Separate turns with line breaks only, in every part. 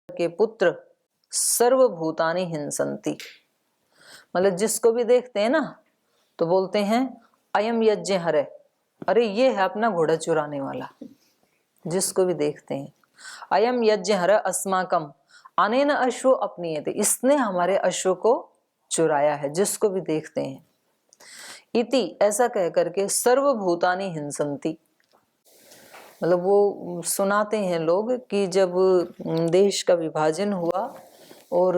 के पुत्र सर्वभूतानि हिंसन्ति, मतलब जिसको भी देखते हैं ना तो बोलते हैं अयम यज्ञ हरे, अरे ये है अपना घोड़ा चुराने वाला। जिसको भी देखते हैं अयम यज्ञ हर अस्माकम अनेन अश्व अपनीयते, इसने हमारे अश्व को चुराया है। जिसको भी देखते हैं इति, ऐसा कह करके सर्वभूतानि हिंसन्ति, मतलब वो सुनाते हैं लोग कि जब देश का विभाजन हुआ और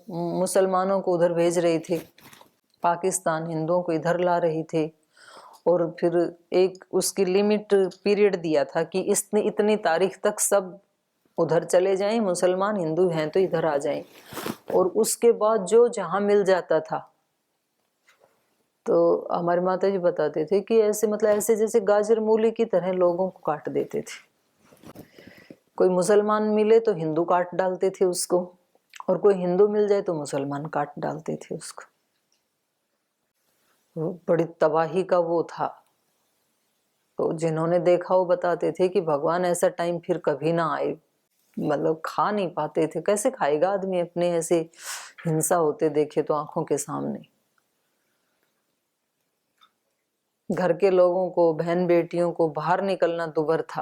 मुसलमानों को उधर भेज रहे थे, पाकिस्तान हिंदुओं को इधर ला रही थे, और फिर एक उसकी लिमिट पीरियड दिया था कि इसने इतनी तारीख तक सब उधर चले जाएं, मुसलमान हिंदू हैं तो इधर आ जाएं, और उसके बाद जो जहां मिल जाता था, तो हमारे माता जी बताते थे कि ऐसे मतलब ऐसे जैसे गाजर मूली की तरह लोगों को काट देते थे। कोई मुसलमान मिले तो हिंदू काट डालते थे उसको, और कोई हिंदू मिल जाए तो मुसलमान काट डालते थे उसको। बड़ी तबाही का वो था। तो जिन्होंने देखा वो बताते थे कि भगवान ऐसा टाइम फिर कभी ना आए, मतलब खा नहीं पाते थे। कैसे खाएगा आदमी अपने ऐसे हिंसा होते देखे तो आंखों के सामने। घर के लोगों को, बहन बेटियों को बाहर निकलना दुभर था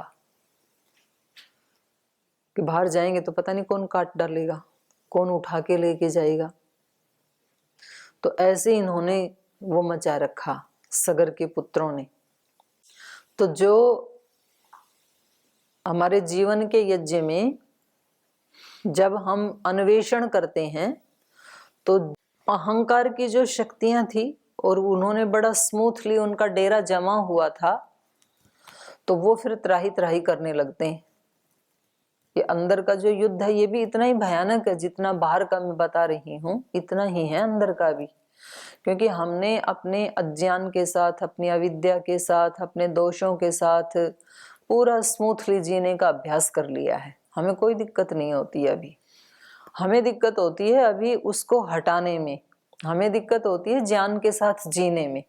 कि बाहर जाएंगे तो पता नहीं कौन काट डालेगा, कौन उठा के लेके जाएगा। तो ऐसे इन्होंने वो मचा रखा सगर के पुत्रों ने। तो जो हमारे जीवन के यज्ञ में जब हम अन्वेषण करते हैं तो अहंकार की जो शक्तियां थी और उन्होंने बड़ा स्मूथली उनका डेरा जमा हुआ था, तो वो फिर त्राही त्राही करने लगते हैं। ये अंदर का जो युद्ध है ये भी इतना ही भयानक है जितना बाहर का मैं बता रही हूँ, इतना ही है अंदर का भी। क्योंकि हमने अपने अज्ञान के साथ, अपनी अविद्या के साथ, अपने दोषों के साथ पूरा स्मूथली जीने का अभ्यास कर लिया है। हमें कोई दिक्कत नहीं होती अभी। हमें दिक्कत होती है अभी उसको हटाने में, हमें दिक्कत होती है ज्ञान के साथ जीने में।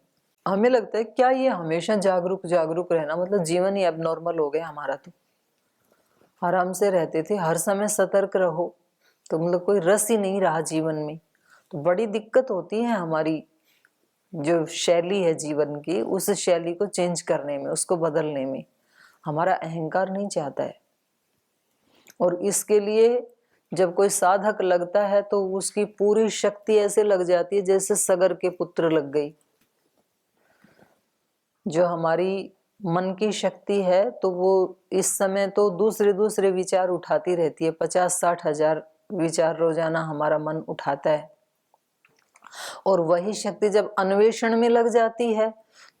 हमें लगता है क्या ये हमेशा जागरूक जागरूक रहना मतलब जीवन ही अब नॉर्मल हो गया हमारा, तो आराम से रहते थे, हर समय सतर्क रहो, तो मतलब कोई रस ही नहीं रहा जीवन में। तो बड़ी दिक्कत होती है हमारी जो शैली है जीवन की, उस शैली को चेंज करने में, उसको बदलने में। हमारा अहंकार नहीं चाहता है, और इसके लिए जब कोई साधक लगता है तो उसकी पूरी शक्ति ऐसे लग जाती है जैसे सगर के पुत्र लग गई। जो हमारी मन की शक्ति है तो वो इस समय तो दूसरे दूसरे विचार उठाती रहती है। 50-60 हजार विचार रोजाना हमारा मन उठाता है, और वही शक्ति जब अन्वेषण में लग जाती है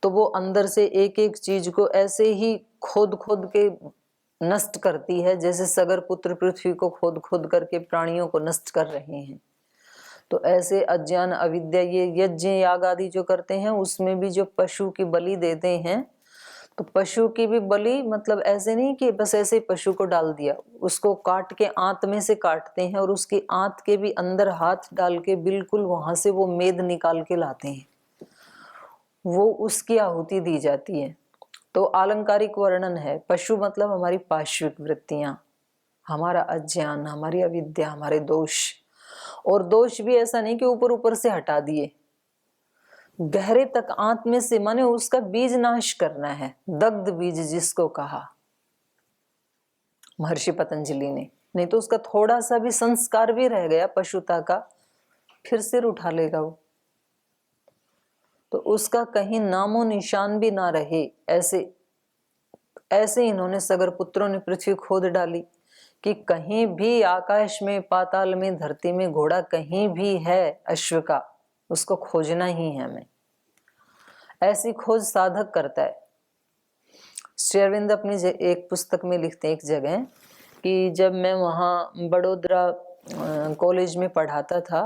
तो वो अंदर से एक एक चीज को ऐसे ही खोद खोद के नष्ट करती है, जैसे सगर पुत्र पृथ्वी को खोद खोद करके प्राणियों को नष्ट कर रहे हैं। तो ऐसे अज्ञान अविद्या ये यज्ञ याग आदि जो करते हैं उसमें भी जो पशु की बलि देते हैं, तो पशु की भी बलि मतलब ऐसे नहीं कि बस ऐसे ही पशु को डाल दिया, उसको काट के आंत में से काटते हैं और उसकी आंत के भी अंदर हाथ डाल के बिल्कुल वहां से वो मेद निकाल के लाते हैं, वो उसकी आहुति दी जाती है। तो आलंकारिक वर्णन है। पशु मतलब हमारी पाश्विक वृत्तियां, हमारा अज्ञान, हमारी अविद्या, हमारे दोष, और दोष भी ऐसा नहीं कि ऊपर ऊपर से हटा दिए, गहरे तक आत्म से, माने उसका बीज नाश करना है, दग्ध बीज जिसको कहा महर्षि पतंजलि ने। नहीं तो उसका थोड़ा सा भी संस्कार भी रह गया पशुता का, फिर सिर उठा लेगा वो, तो उसका कहीं नामो निशान भी ना रहे। ऐसे ऐसे इन्होंने सगर पुत्रों ने पृथ्वी खोद डाली कि कहीं भी आकाश में, पाताल में, धरती में घोड़ा कहीं भी है अश्व का, उसको खोजना ही है हमें। ऐसी खोज साधक करता है। श्री अरविंद अपनी एक पुस्तक में लिखते हैं एक जगह कि जब मैं वहाँ बड़ोदरा कॉलेज में पढ़ाता था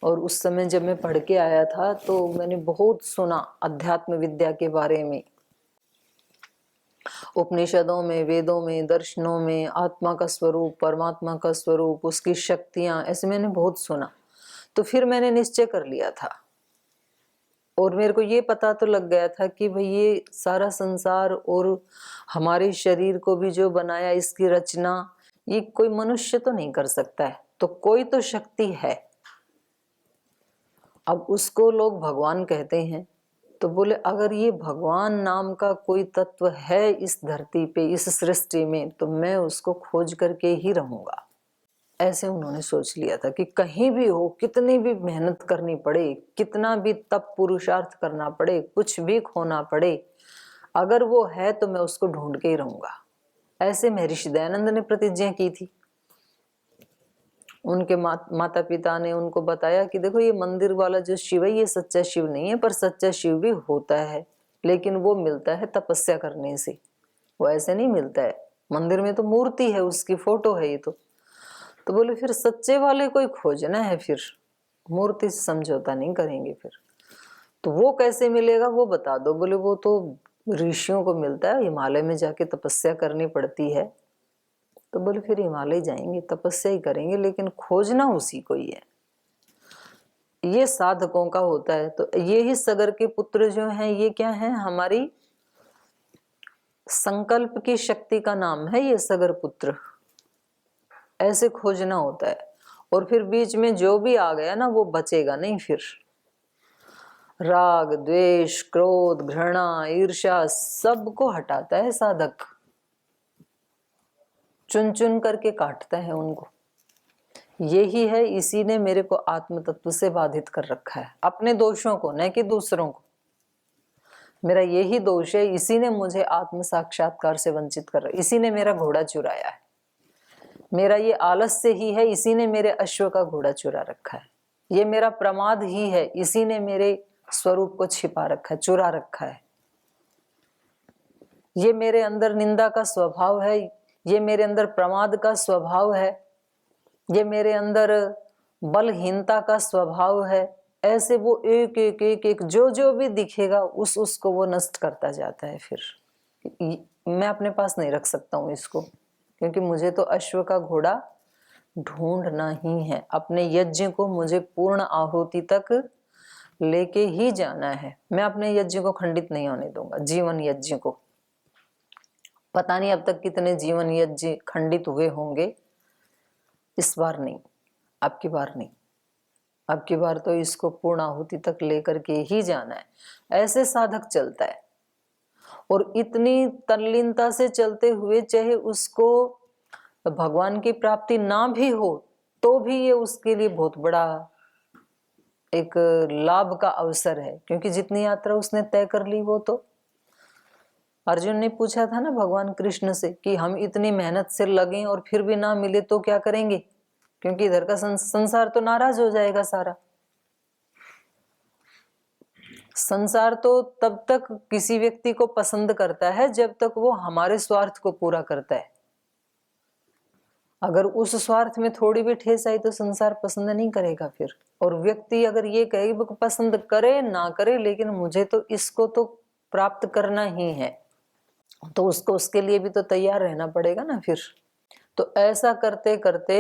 और उस समय जब मैं पढ़ के आया था तो मैंने बहुत सुना अध्यात्म विद्या के बारे में, उपनिषदों में, वेदों में, दर्शनों में, आत्मा का स्वरूप, परमात्मा का स्वरूप, उसकी शक्तियां, ऐसे मैंने बहुत सुना। तो फिर मैंने निश्चय कर लिया था और मेरे को ये पता तो लग गया था कि भाई ये सारा संसार और हमारे शरीर को भी जो बनाया, इसकी रचना ये कोई मनुष्य तो नहीं कर सकता है, तो कोई तो शक्ति है। अब उसको लोग भगवान कहते हैं, तो बोले अगर ये भगवान नाम का कोई तत्व है इस धरती पे, इस सृष्टि में, तो मैं उसको खोज करके ही रहूंगा। ऐसे उन्होंने सोच लिया था कि कहीं भी हो, कितनी भी मेहनत करनी पड़े, कितना भी तप पुरुषार्थ करना पड़े, कुछ भी खोना पड़े, अगर वो है तो मैं उसको ढूंढ के ही रहूंगा। ऐसे महर्षि दयानंद ने प्रतिज्ञा की थी। उनके माता पिता ने उनको बताया कि देखो ये मंदिर वाला जो शिव है ये सच्चा शिव नहीं है, पर सच्चा शिव भी होता है, लेकिन वो मिलता है तपस्या करने से, वो ऐसे नहीं मिलता है। मंदिर में तो मूर्ति है, उसकी फोटो है ये तो बोले फिर सच्चे वाले कोई खोजना है, फिर मूर्ति से समझौता नहीं करेंगे। फिर तो वो कैसे मिलेगा वो बता दो। बोले वो तो ऋषियों को मिलता है, हिमालय में जाके तपस्या करनी पड़ती है। तो बोले फिर हिमालय जाएंगे, तपस्या ही करेंगे, लेकिन खोजना उसी को ही है। ये साधकों का होता है। तो ये ही सगर के पुत्र जो हैं ये क्या है, हमारी संकल्प की शक्ति का नाम है ये सगर पुत्र। ऐसे खोजना होता है। और फिर बीच में जो भी आ गया ना वो बचेगा नहीं। फिर राग, द्वेष, क्रोध, घृणा, ईर्ष्या सबको हटाता है साधक, चुन चुन करके काटता है उनको। यही है, इसी ने मेरे को आत्म तत्व से बाधित कर रखा है, अपने दोषों को, न कि दूसरों को। मेरा यही दोष है, इसी ने मुझे आत्म साक्षात्कार से वंचित कर रहा, इसी ने मेरा घोड़ा चुराया है। मेरा ये आलस से ही है, इसी ने मेरे अश्व का घोड़ा चुरा रखा है। ये मेरा प्रमाद ही है, इसी ने मेरे स्वरूप को छिपा रखा है, चुरा रखा है। ये मेरे अंदर निंदा का स्वभाव है, ये मेरे अंदर प्रमाद का स्वभाव है, ये मेरे अंदर बलहीनता का स्वभाव है। ऐसे वो एक एक एक एक जो जो भी दिखेगा उसको वो नष्ट करता जाता है। फिर मैं अपने पास नहीं रख सकता हूँ इसको, क्योंकि मुझे तो अश्व का घोड़ा ढूंढना ही है। अपने यज्ञ को मुझे पूर्ण आहुति तक लेके ही जाना है। मैं अपने यज्ञ को खंडित नहीं होने दूंगा, जीवन यज्ञ को। पता नहीं अब तक कितने जीवन यज्ञ खंडित हुए होंगे, इस बार नहीं, अब की बार नहीं, अब की बार तो इसको पूर्ण आहुति तक लेकर के ही जाना है। ऐसे साधक चलता है, और इतनी तल्लीनता से चलते हुए चाहे उसको भगवान की प्राप्ति ना भी हो तो भी ये उसके लिए बहुत बड़ा एक लाभ का अवसर है, क्योंकि जितनी यात्रा उसने तय कर ली वो तो। अर्जुन ने पूछा था ना भगवान कृष्ण से कि हम इतनी मेहनत से लगें और फिर भी ना मिले तो क्या करेंगे, क्योंकि इधर का संसार तो नाराज हो जाएगा सारा। संसार तो तब तक किसी व्यक्ति को पसंद करता है जब तक वो हमारे स्वार्थ को पूरा करता है। अगर उस स्वार्थ में थोड़ी भी ठेस आई तो संसार पसंद नहीं करेगा फिर। और व्यक्ति अगर ये कहे वो पसंद करे ना करे, लेकिन मुझे तो इसको तो प्राप्त करना ही है, तो उसको उसके लिए भी तो तैयार रहना पड़ेगा ना फिर। तो ऐसा करते करते,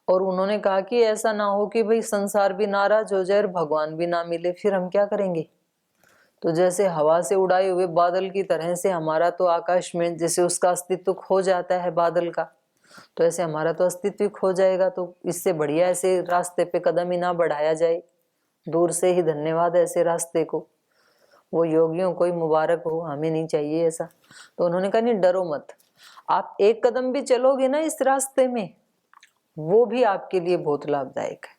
और उन्होंने कहा कि ऐसा ना हो कि भाई संसार भी नाराज हो जाए और भगवान भी ना मिले, फिर हम क्या करेंगे। तो जैसे हवा से उड़ाए हुए बादल की तरह से हमारा तो आकाश में जैसे उसका अस्तित्व खो जाता है बादल का, तो ऐसे हमारा तो अस्तित्व ही खो जाएगा। तो इससे बढ़िया ऐसे रास्ते पे कदम ही ना बढ़ाया जाए, दूर से ही धन्यवाद ऐसे रास्ते को, वो योगियों को ही मुबारक हो, हमें नहीं चाहिए ऐसा। तो उन्होंने कहा नहीं डरो मत, आप एक कदम भी चलोगे ना इस रास्ते में, वो भी आपके लिए बहुत लाभदायक है।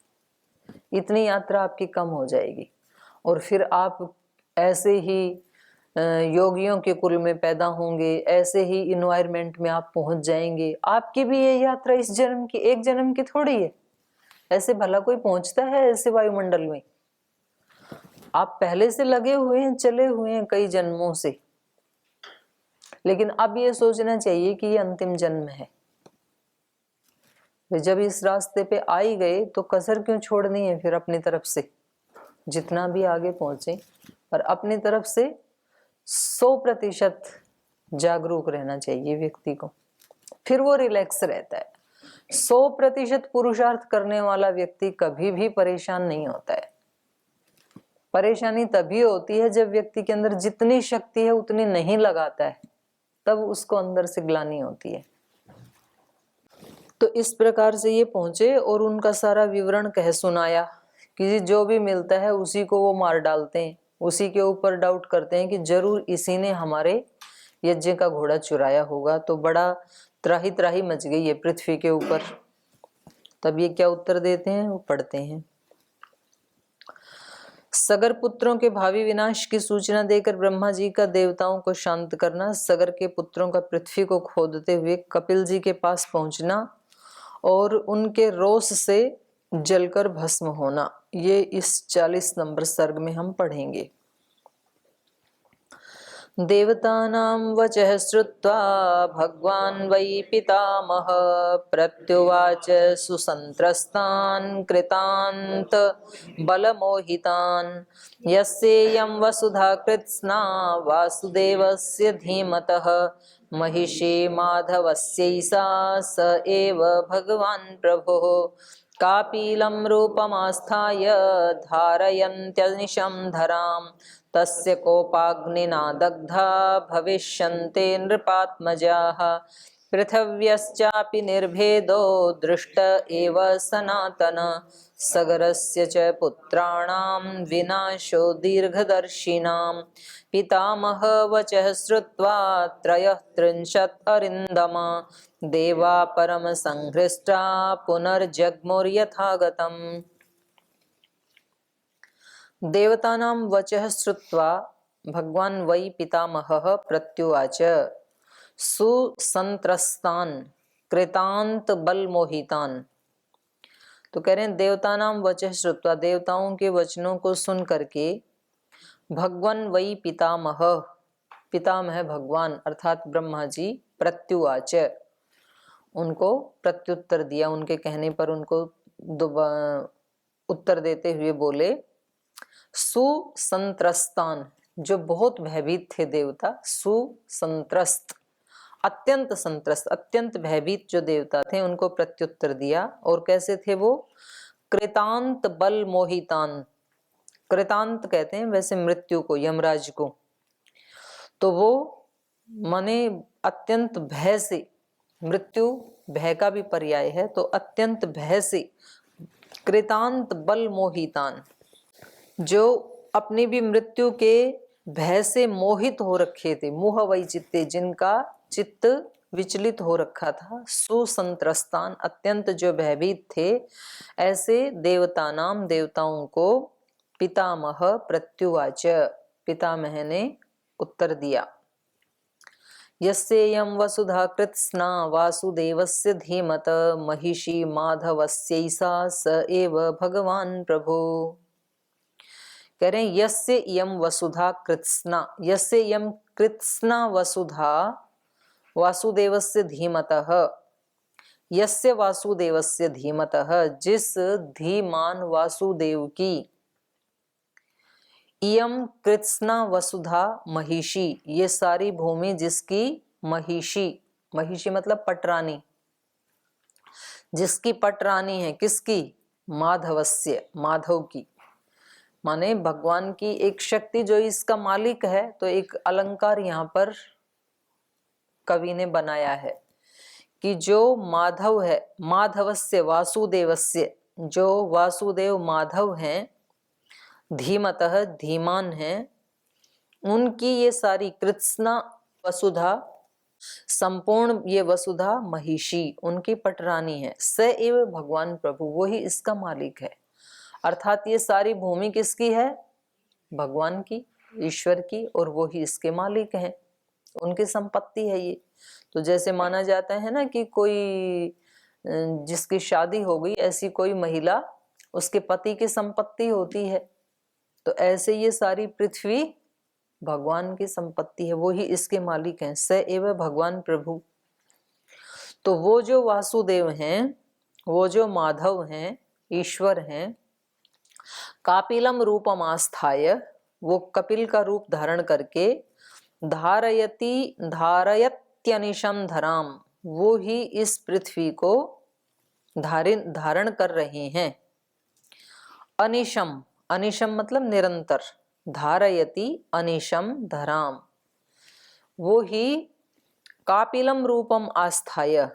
इतनी यात्रा आपकी कम हो जाएगी और फिर आप ऐसे ही योगियों के कुल में पैदा होंगे, ऐसे ही इन्वायरमेंट में आप पहुंच जाएंगे। आपकी भी ये यात्रा इस जन्म की, एक जन्म की थोड़ी है। ऐसे भला कोई पहुंचता है ऐसे वायुमंडल में? आप पहले से लगे हुए हैं, चले हुए हैं कई जन्मों से, लेकिन अब ये सोचना चाहिए कि ये अंतिम जन्म है। जब इस रास्ते पे आ ही गए तो कसर क्यों छोड़नी है फिर अपनी तरफ से? जितना भी आगे पहुंचे और अपनी तरफ से 100% जागरूक रहना चाहिए व्यक्ति को, फिर वो रिलैक्स रहता है। 100% पुरुषार्थ करने वाला व्यक्ति कभी भी परेशान नहीं होता है। परेशानी तभी होती है जब व्यक्ति के अंदर जितनी शक्ति है उतनी नहीं लगाता है, तब उसको अंदर से ग्लानि होती है। तो इस प्रकार से ये पहुंचे और उनका सारा विवरण कह सुनाया कि जो भी मिलता है उसी को वो मार डालते हैं, उसी के ऊपर डाउट करते हैं कि जरूर इसी ने हमारे यज्ञ का घोड़ा चुराया होगा। तो बड़ा त्राही त्राही मच गई है पृथ्वी के ऊपर। तब ये क्या उत्तर देते हैं, वो पढ़ते हैं। सगर पुत्रों के भावी विनाश की सूचना देकर ब्रह्मा जी का देवताओं को शांत करना, सगर के पुत्रों का पृथ्वी को खोदते हुए कपिल जी के पास पहुंचना और उनके रोष से जलकर भस्म होना, ये इस 40 नंबर सर्ग में हम पढ़ेंगे। देवतानां वचः श्रुत्वा भगवान् वै पितामह प्रत्युवाच सुसंत्रस्तान् कृतान्त बलमोहितान् यस्येयं वसुधा कृत्स्ना वासुदेवस्य धीमतः महिषी माधवस्यैषा स एव भगवान् प्रभुः कापीलं रूपमास्थाय धारयन्त्यनिशं धरां तस्य कोपाग्निना दग्धा भविष्यन्ते नृपात्मजाः पृथिव्यश्चापि निर्भेदो दृष्ट एव सनातन सगरस्य च पुत्राणां विनाशो दीर्घदर्शिनां पितामह वचः श्रुत्वा त्रयस्त्रिंशत् अरिन्दमा देवा परम संहृष्टा पुनर्जग्मुर्यथागतम्। देवतानां वचः श्रुत्वा भगवान् वै पितामहः प्रत्युवाच सुसंत्रस्तान् कृतांत बलमोहितान्। तो कह रहे हैं देवतानां वचः श्रुत्वा, देवताओं के वचनों को सुन करके भगवान् वै पितामह, पितामह भगवान अर्थात ब्रह्मा जी, प्रत्युवाच उनको प्रत्युत्तर दिया, उनके कहने पर उनको उत्तर देते हुए बोले सुसंत्रस्तान, जो बहुत भयभीत थे देवता, सुसंत्रस्त अत्यंत संत्रस्त, अत्यंत भयभीत जो देवता थे उनको प्रत्युत्तर दिया। और कैसे थे वो? कृतांत बल मोहितान, कृतांत कहते हैं वैसे मृत्यु को, यमराज को। तो वो माने अत्यंत भय से, मृत्यु भय का भी पर्याय है, तो अत्यंत भय से कृतांत बल मोहितान, जो अपनी भी मृत्यु के भय से मोहित हो रखे थे, मोह वही चित्ते, जिनका चित्त विचलित हो रखा था, सुसंत्रस्तान अत्यंत जो भयभीत थे, ऐसे देवता नाम देवताओं को पितामह प्रत्युवाच, पितामह ने उत्तर दिया। यस्येयं वसुधा कृत्स्ना वासुदेवस्य धीमत महिषी माधवस्यैषा स एव भगवान प्रभु। कह रहे हैं यस्य इयं वसुधा कृत्स्ना, यस्य इयं कृत्स्ना वसुधा वासुदेवस्य धीमतः, यस्य वासुदेवस्य धीमतः, जिस धीमान वासुदेव की, इयं कृत्स्ना वसुधा महिषी, ये सारी भूमि जिसकी महिषी, महिषी मतलब पटरानी, जिसकी पटरानी है, किसकी? माधवस्य, माधव की, माने भगवान की एक शक्ति जो इसका मालिक है। तो एक अलंकार यहाँ पर कवि ने बनाया है कि जो माधव है, माधवस्य वासुदेवस्य, जो वासुदेव माधव हैं, धीमतः धीमान हैं, उनकी ये सारी कृत्स्ना वसुधा, संपूर्ण ये वसुधा महिषी उनकी पटरानी है। स एव भगवान प्रभु, वो ही इसका मालिक है। अर्थात ये सारी भूमि किसकी है? भगवान की, ईश्वर की, और वो ही इसके मालिक हैं, उनकी संपत्ति है ये। तो जैसे माना जाता है ना कि कोई जिसकी शादी हो गई, ऐसी कोई महिला उसके पति की संपत्ति होती है, तो ऐसे ये सारी पृथ्वी भगवान की संपत्ति है, वो ही इसके मालिक हैं। स एव भगवान प्रभु। तो वो जो वासुदेव हैं, वो जो माधव हैं, ईश्वर हैं, कापिलम रूपम आस्थाय, वो कपिल का रूप धारण करके, धारयत्यनिशम धराम, वो ही इस पृथ्वी को धारण कर रहे हैं। अनिशम, अनिशम मतलब निरंतर, धारयति अनिशम धराम, वो ही कापिलम रूपम आस्थाय,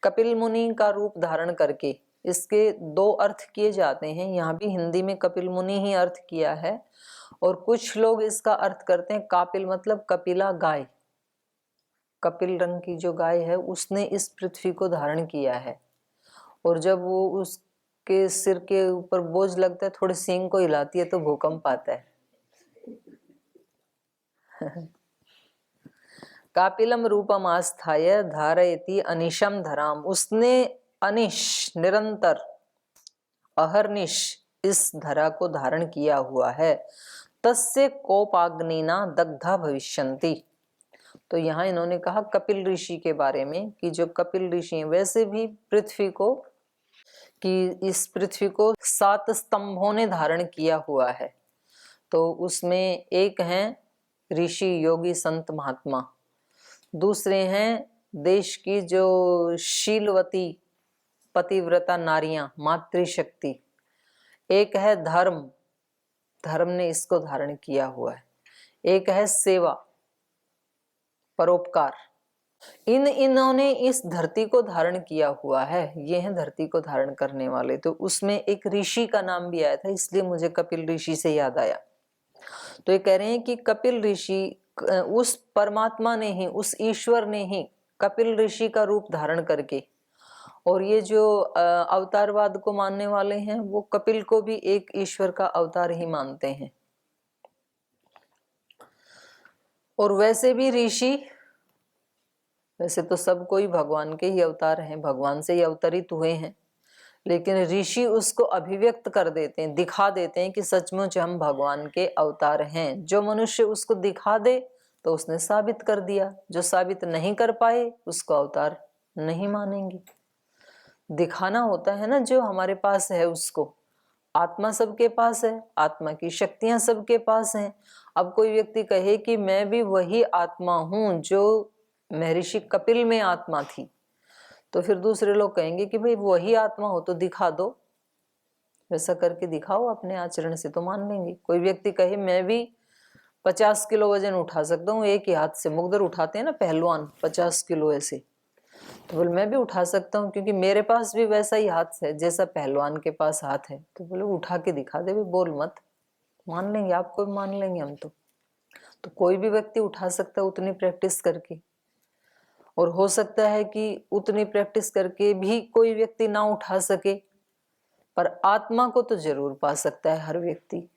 कपिल मुनि का रूप धारण करके। इसके दो अर्थ किए जाते हैं, यहाँ भी हिंदी में कपिल मुनि ही अर्थ किया है, और कुछ लोग इसका अर्थ करते हैं कापिल मतलब कपिला गाय, कपिल रंग की जो गाय है उसने इस पृथ्वी को धारण किया है, और जब वो उसके सिर के ऊपर बोझ लगता है, थोड़े सींग को हिलाती है तो भूकंप आता है। कापिलम रूपम आस्थाय धारयति अनिशम धराम, उसने अनिश निरंतर, अहर्निश इस धरा को धारण किया हुआ है। तस्य कोपाग्निना दग्धा भविष्यन्ति। तो यहाँ इन्होंने कहा कपिल ऋषि के बारे में कि जो कपिल ऋषि हैं, वैसे भी पृथ्वी को, कि इस पृथ्वी को 7 स्तंभों ने धारण किया हुआ है। तो उसमें एक हैं ऋषि, योगी, संत, महात्मा, दूसरे हैं देश की जो शीलवती पतिव्रता नारियां, मातृशक्ति, एक है धर्म, धर्म ने इसको धारण किया हुआ है, एक है सेवा, परोपकार, इन्होंने इस धरती को धारण किया हुआ है, ये हैं धरती को धारण करने वाले। तो उसमें एक ऋषि का नाम भी आया था, इसलिए मुझे कपिल ऋषि से याद आया। तो ये कह रहे हैं कि कपिल ऋषि, उस परमात्मा ने ही, उस ईश्वर ने ही कपिल ऋषि का रूप धारण करके, और ये जो अवतारवाद को मानने वाले हैं वो कपिल को भी एक ईश्वर का अवतार ही मानते हैं। और वैसे भी ऋषि, वैसे तो सब कोई भगवान के ही अवतार हैं, भगवान से ही अवतरित हुए हैं, लेकिन ऋषि उसको अभिव्यक्त कर देते हैं, दिखा देते हैं कि सचमुच हम भगवान के अवतार हैं। जो मनुष्य उसको दिखा दे तो उसने साबित कर दिया, जो साबित नहीं कर पाए उसको अवतार नहीं मानेंगे। दिखाना होता है ना जो हमारे पास है उसको। आत्मा सबके पास है, आत्मा की शक्तियां सबके पास हैं। अब कोई व्यक्ति कहे कि मैं भी वही आत्मा हूं जो महर्षि कपिल में आत्मा थी, तो फिर दूसरे लोग कहेंगे कि भाई वही आत्मा हो तो दिखा दो, वैसा करके दिखाओ अपने आचरण से, तो मान लेंगे। कोई व्यक्ति कहे मैं भी 50 किलो वजन उठा सकता हूँ एक ही हाथ से, मुगदर उठाते हैं ना पहलवान 50 किलो ऐसे, तो बोले मैं भी उठा सकता हूँ क्योंकि मेरे पास भी वैसा ही हाथ है जैसा पहलवान के पास हाथ है। तो बोले उठा के दिखा दे, बोल मत, मान लेंगे, आपको भी मान लेंगे हम तो कोई भी व्यक्ति उठा सकता है उतनी प्रैक्टिस करके। और हो सकता है कि उतनी प्रैक्टिस करके भी कोई व्यक्ति ना उठा सके, पर आत्मा को तो जरूर पा सकता है हर व्यक्ति,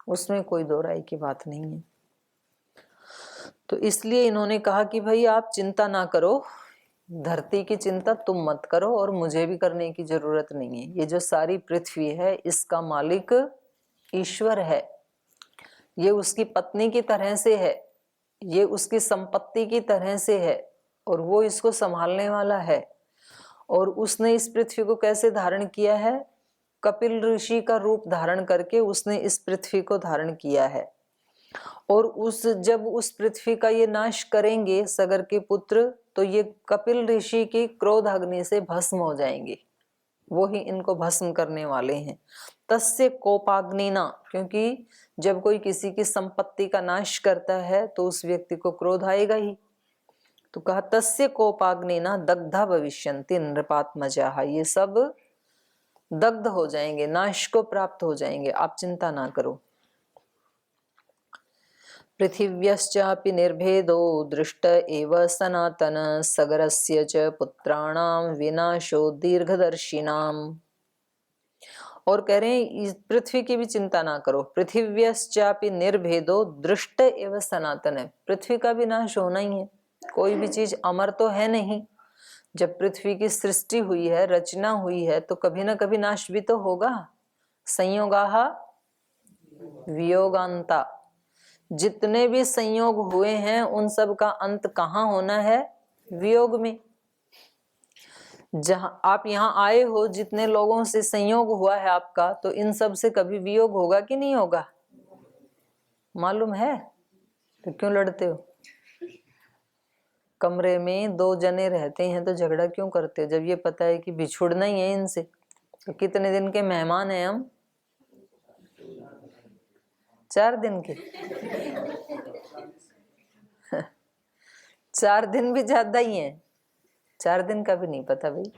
उसमें कोई दो राय की बात नहीं है। तो इसलिए इन्होंने कहा कि भाई आप चिंता ना करो, धरती की चिंता तुम मत करो और मुझे भी करने की जरूरत नहीं है। ये जो सारी पृथ्वी है इसका मालिक ईश्वर है, ये उसकी पत्नी की तरह से है, ये उसकी संपत्ति की तरह से है, और वो इसको संभालने वाला है। और उसने इस पृथ्वी को कैसे धारण किया है? कपिल ऋषि का रूप धारण करके उसने इस पृथ्वी को धारण किया है। और जब उस पृथ्वी का ये नाश करेंगे सगर के पुत्र, तो ये कपिल ऋषि की क्रोध अग्नि से भस्म हो जाएंगे, वो ही इनको भस्म करने वाले हैं। तस्य कोपाग्निना, क्योंकि जब कोई किसी की संपत्ति का नाश करता है तो उस व्यक्ति को क्रोध आएगा ही, तो कहा तस्य कोपाग्निना दग्धा भविष्यन्ति नृपात्मजाः, ये सब दग्ध हो जाएंगे, नाश को प्राप्त हो जाएंगे, आप चिंता ना करो। पृथिव्यश्चापि निर्भेदो दृष्ट एव सनातन सगरस्य च पुत्राणाम विनाशो दीर्घदर्शिनाम। और कह रहे हैं इस पृथ्वी की भी चिंता ना करो। पृथिव्यश्चापि निर्भेदो दृष्ट एव सनातन है, पृथ्वी का भी नाश होना ही है, कोई भी चीज अमर तो है नहीं। जब पृथ्वी की सृष्टि हुई है, रचना हुई है, तो कभी ना कभी नाश भी तो होगा। संयोगाः वियोगांता, जितने भी संयोग हुए हैं उन सब का अंत कहाँ होना है? वियोग में। जहां आप यहाँ आए हो, जितने लोगों से संयोग हुआ है आपका, तो इन सब से कभी वियोग होगा कि नहीं होगा? मालूम है? तो क्यों लड़ते हो? कमरे में 2 जने रहते हैं तो झगड़ा क्यों करते हो? जब ये पता है कि बिछुड़ना ही है इनसे। तो कितने दिन के मेहमान हैं हम? 4 दिन के। 4 दिन भी ज्यादा ही हैं, 4 दिन का भी नहीं पता भाई,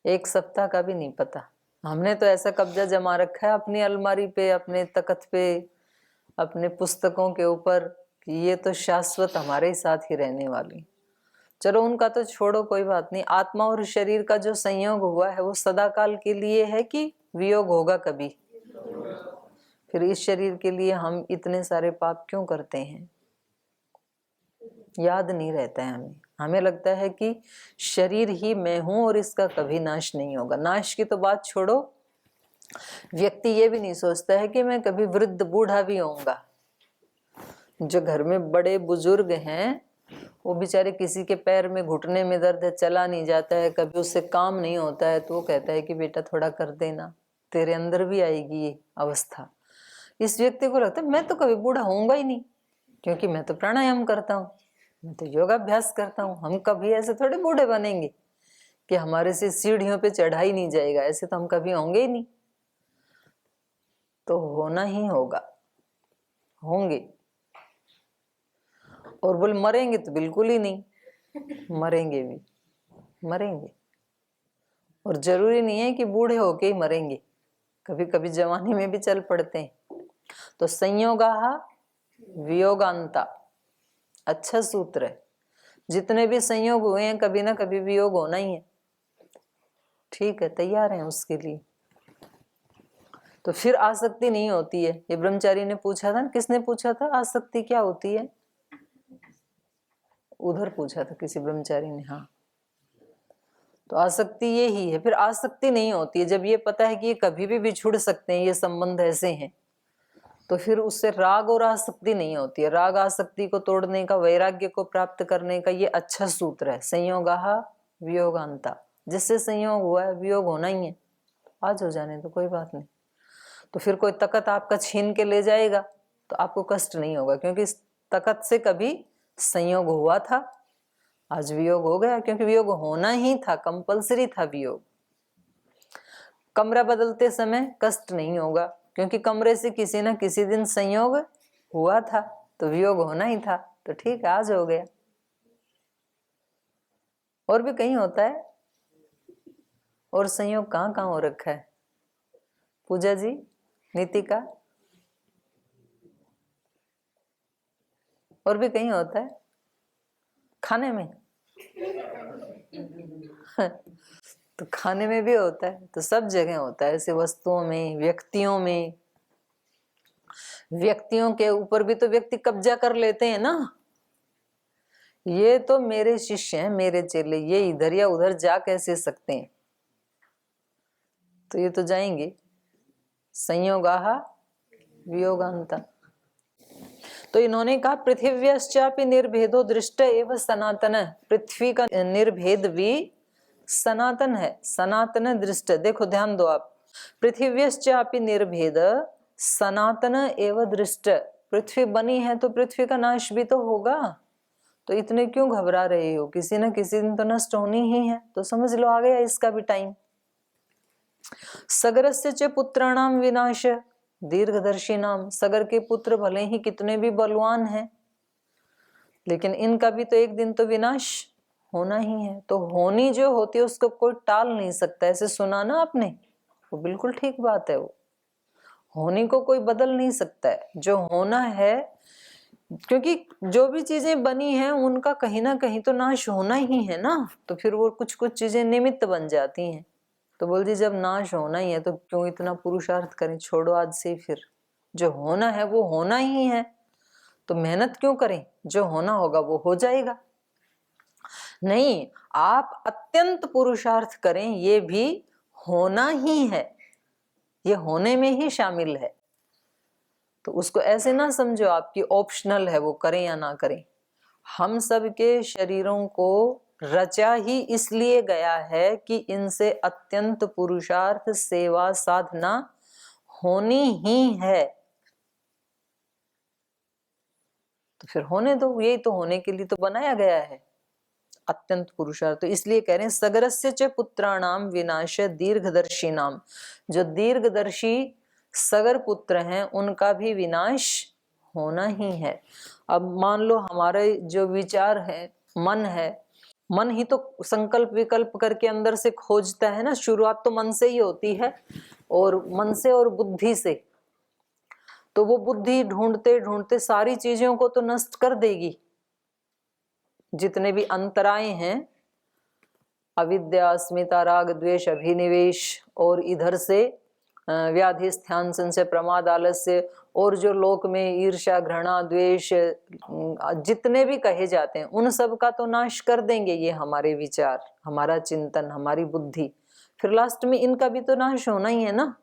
1 सप्ताह का भी नहीं पता। हमने तो ऐसा कब्जा जमा रखा है अपनी अलमारी पे, अपने तख्त पे, अपने पुस्तकों के ऊपर, कि ये तो शाश्वत हमारे ही साथ ही रहने वाली। चलो उनका तो छोड़ो, कोई बात नहीं। आत्मा और शरीर का जो संयोग हुआ है वो सदाकाल के लिए है कि वियोग होगा कभी? फिर इस शरीर के लिए हम इतने सारे पाप क्यों करते हैं? याद नहीं रहता है हमें। हमें लगता है कि शरीर ही मैं हूं और इसका कभी नाश नहीं होगा। नाश की तो बात छोड़ो, व्यक्ति ये भी नहीं सोचता है कि मैं कभी वृद्ध बूढ़ा भी होऊंगा। जो घर में बड़े बुजुर्ग हैं वो बेचारे, किसी के पैर में घुटने में दर्द है, चला नहीं जाता है, कभी उससे काम नहीं होता है, तो वो कहता है कि बेटा थोड़ा कर देना, तेरे अंदर भी आएगी ये अवस्था। इस व्यक्ति को लगता है मैं तो कभी बूढ़ा होऊंगा ही नहीं, क्योंकि मैं तो प्राणायाम करता हूँ, मैं तो योगाभ्यास करता हूँ। हम कभी ऐसे थोड़े बूढ़े बनेंगे कि हमारे से सीढ़ियों पे चढ़ा ही नहीं जाएगा, ऐसे तो हम कभी होंगे ही नहीं। तो होना ही होगा, होंगे। और बोल मरेंगे तो बिल्कुल ही नहीं, मरेंगे भी, मरेंगे। और जरूरी नहीं है कि बूढ़े होके ही मरेंगे, कभी कभी जवानी में भी चल पड़ते हैं। तो संयोगाः वियोगांता, अच्छा सूत्र है। जितने भी संयोग हुए हैं कभी ना कभी वियोग होना ही है। ठीक है, तैयार हैं उसके लिए। तो फिर आसक्ति नहीं होती है। ये ब्रह्मचारी ने पूछा था ना, किसने पूछा था आसक्ति क्या होती है? उधर पूछा था किसी ब्रह्मचारी ने। हाँ, तो आसक्ति ये ही है। फिर आसक्ति नहीं होती है जब ये पता है कि ये कभी भी बिछुड़ सकते हैं, ये संबंध ऐसे हैं, तो फिर उससे राग और आसक्ति नहीं होती है। राग आसक्ति को तोड़ने का, वैराग्य को प्राप्त करने का ये अच्छा सूत्र है, संयोगाः वियोगांता। जिससे संयोग हुआ है वियोग होना ही है, आज हो जाने तो कोई बात नहीं। तो फिर कोई तकत आपका छीन के ले जाएगा तो आपको कष्ट नहीं होगा, क्योंकि इस तकत से कभी संयोग हुआ था, आज वियोग हो गया, क्योंकि वियोग होना ही था, कंपलसरी था वियोग। कमरा बदलते समय कष्ट नहीं होगा, क्योंकि कमरे से किसी न किसी दिन संयोग हुआ था, तो वियोग होना ही था, तो ठीक है, आज हो गया। और भी कहीं होता है, और संयोग कहाँ कहाँ हो रखा है? पूजा जी, नीतिका, और भी कहीं होता है, खाने में। तो खाने में भी होता है, तो सब जगह होता है, ऐसे वस्तुओं में, व्यक्तियों में। व्यक्तियों के ऊपर भी तो व्यक्ति कब्जा कर लेते हैं ना। ये तो मेरे शिष्य हैं, मेरे चेले, ये इधर या उधर जा कैसे सकते हैं? तो ये तो जाएंगे। संयोगाः वियोगांता। तो इन्होंने कहा पृथिव्यश्चापि निर्भेदो दृष्ट एव सनातन, पृथ्वी का निर्भेद भी सनातन है, सनातन दृष्ट। देखो ध्यान दो आप, पृथिव्यश्चापि निर्भेद सनातन एव दृष्ट। पृथ्वी बनी है तो पृथ्वी का नाश भी तो होगा, तो इतने क्यों घबरा रहे हो? किसी न किसी दिन तो नष्ट होनी ही है, तो समझ लो आ गया इसका भी टाइम। सगरस्य च पुत्राणाम विनाश दीर्घदर्शी नाम। सगर के पुत्र भले ही कितने भी बलवान हैं, लेकिन इनका भी तो एक दिन तो विनाश होना ही है। तो होनी जो होती है उसको कोई टाल नहीं सकता। ऐसे सुना ना आपने, वो बिल्कुल ठीक बात है। वो होनी को कोई बदल नहीं सकता है, जो होना है। क्योंकि जो भी चीजें बनी हैं उनका कहीं ना कहीं तो नाश होना ही है ना। तो फिर वो कुछ कुछ चीजें निमित्त बन जाती हैं। तो बोल जी जब नाश होना ही है तो क्यों इतना पुरुषार्थ करें, छोड़ो आज से। फिर जो होना है वो होना ही है, तो मेहनत क्यों करें, जो होना होगा वो हो जाएगा। नहीं, आप अत्यंत पुरुषार्थ करें, ये भी होना ही है, ये होने में ही शामिल है। तो उसको ऐसे ना समझो आपकी ऑप्शनल है, वो करें या ना करें। हम सब के शरीरों को रचा ही इसलिए गया है कि इनसे अत्यंत पुरुषार्थ सेवा साधना होनी ही है। तो फिर होने दो, यही तो होने के लिए तो बनाया गया है, अत्यंत पुरुषार्थ। तो इसलिए कह रहे हैं सगरस्य च पुत्राणाम विनाश दीर्घदर्शी नाम। जो दीर्घदर्शी सगर पुत्र हैं उनका भी विनाश होना ही है। अब मान लो हमारे जो विचार है, मन है, मन ही तो संकल्प विकल्प करके अंदर से खोजता है ना। शुरुआत तो मन से ही होती है, और मन से और बुद्धि से। तो वो बुद्धि ढूंढते ढूंढते सारी चीजों को तो नष्ट कर देगी। जितने भी अंतराय हैं, अविद्या अस्मिता राग द्वेष अभिनिवेश, और इधर से व्याधि स्थान संशय प्रमाद आलस्य, और जो लोक में ईर्ष्या घृणा द्वेष जितने भी कहे जाते हैं उन सब का तो नाश कर देंगे ये हमारे विचार, हमारा चिंतन, हमारी बुद्धि। फिर लास्ट में इनका भी तो नाश होना ही है ना।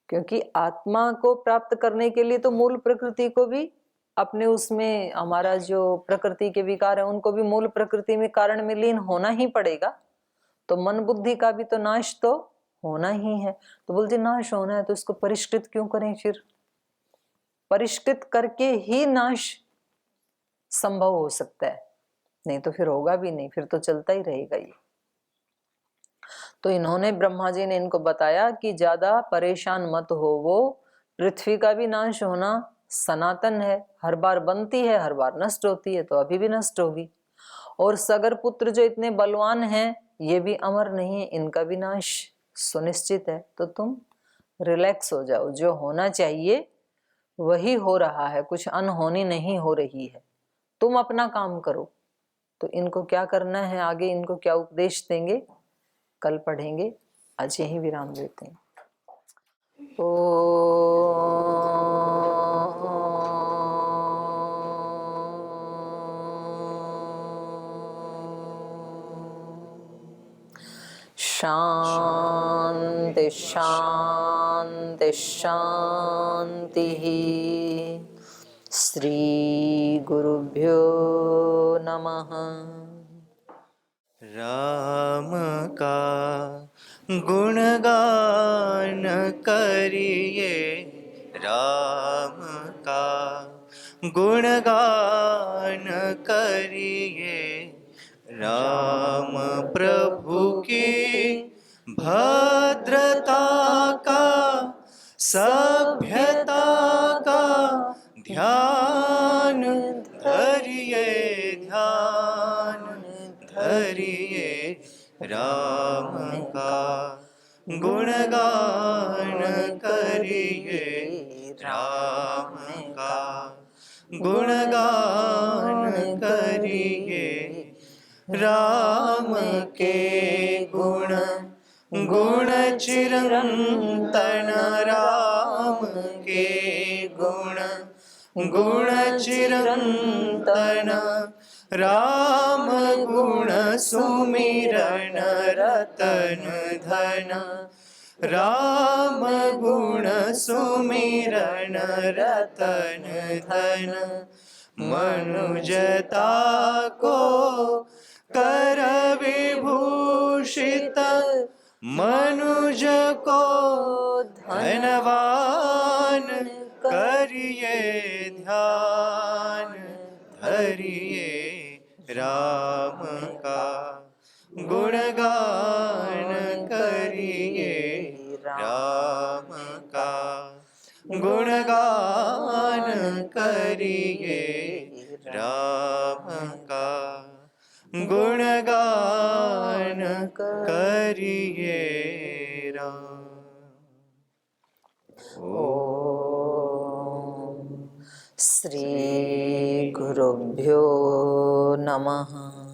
क्योंकि आत्मा को प्राप्त करने के लिए तो मूल प्रकृति को भी अपने उसमें, हमारा जो प्रकृति के विकार है उनको भी मूल प्रकृति में कारण में लीन होना ही पड़ेगा। तो मन बुद्धि का भी तो नाश तो होना ही है। तो बोलते नाश होना है तो इसको परिष्कृत क्यों करें। फिर परिष्कृत करके ही नाश संभव हो सकता है, नहीं तो फिर होगा भी नहीं, फिर तो चलता ही रहेगा ये। तो इन्होंने, ब्रह्मा जी ने इनको बताया कि ज्यादा परेशान मत हो, वो पृथ्वी का भी नाश होना सनातन है, हर बार बनती है हर बार नष्ट होती है, तो अभी भी नष्ट होगी। और सगर पुत्र जो इतने बलवान हैं ये भी अमर नहीं है, इनका भी नाश सुनिश्चित है। तो तुम रिलैक्स हो जाओ, जो होना चाहिए वही हो रहा है, कुछ अनहोनी नहीं हो रही है, तुम अपना काम करो। तो इनको क्या करना है, आगे इनको क्या उपदेश देंगे कल पढ़ेंगे। आज यही विराम देते हैं। शांति शांति शांति। श्री गुरुभ्यो नमः।
राम का गुणगान करिए, राम का गुणगान करिए, राम प्रभु की भद्रता का सभ्यता का ध्यान धरिए, ध्यान धरिए, राम का गुणगान करिए, राम का गुणगान करिए, राम के गुण गुण चिरंतन, राम के गुण गुण चिरंतन, राम गुण सुमिरन रतन धन, राम गुण सुमिरन रतन धन, मनुजता को कर विभूषित, मनुज को धनवान करिए, ध्यान धरिए, राम का गुणगान करिए, राम का गुणगान करिए, राम करिए राम।
ओम श्री गुरुभ्यो नमः।